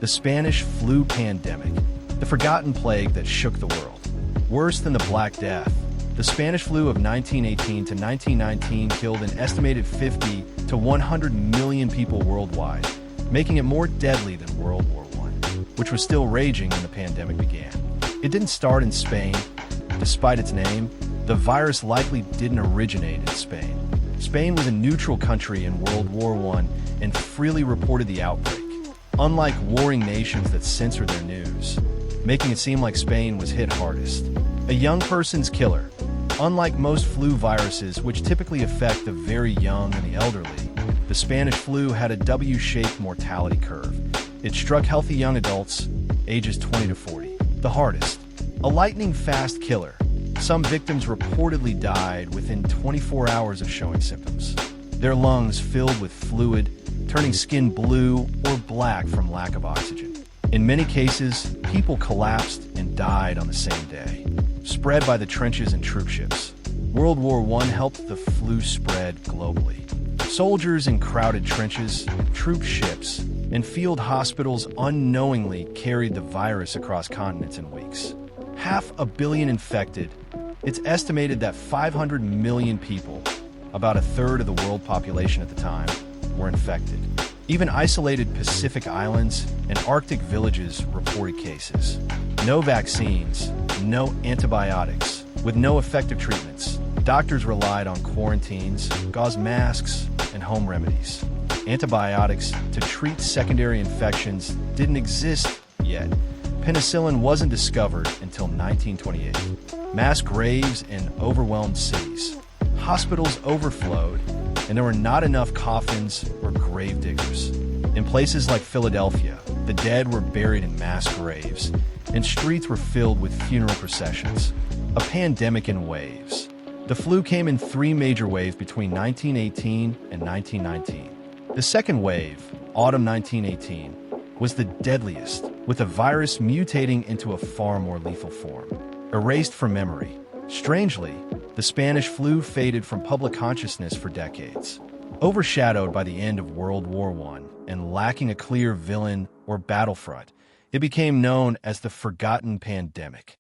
The Spanish flu pandemic, the forgotten plague that shook the world. Worse than the Black Death, the Spanish flu of 1918 to 1919 killed an estimated 50 to 100 million people worldwide, making it more deadly than World War I, which was still raging when the pandemic began. It didn't start in Spain. Despite its name, the virus likely didn't originate in Spain. Spain was a neutral country in World War I and freely reported the outbreak, unlike warring nations that censored their news, making it seem like Spain was hit hardest. A young person's killer. Unlike most flu viruses, which typically affect the very young and the elderly, the Spanish flu had a W-shaped mortality curve. It struck healthy young adults, ages 20 to 40, the hardest. A lightning-fast killer. Some victims reportedly died within 24 hours of showing symptoms. Their lungs filled with fluid, turning skin blue or black from lack of oxygen. In many cases, people collapsed and died on the same day. Spread by the trenches and troop ships. World War I helped the flu spread globally. Soldiers in crowded trenches, troop ships, and field hospitals unknowingly carried the virus across continents in weeks. 500 million infected. It's estimated that 500 million people, about a third of the world population at the time, were infected. Even isolated Pacific islands and Arctic villages reported cases. No vaccines, no antibiotics, with no effective treatments. Doctors relied on quarantines, gauze masks, and home remedies. Antibiotics to treat secondary infections didn't exist yet. Penicillin wasn't discovered until 1928. Mass graves in overwhelmed cities. Hospitals overflowed, and there were not enough coffins or grave diggers. In places like Philadelphia, the dead were buried in mass graves, and streets were filled with funeral processions. A pandemic in waves. The flu came in 3 major waves between 1918 and 1919. The second wave, autumn 1918, was the deadliest, with the virus mutating into a far more lethal form. Erased from memory. Strangely, the Spanish flu faded from public consciousness for decades. Overshadowed by the end of World War I and lacking a clear villain or battlefront, it became known as the forgotten pandemic.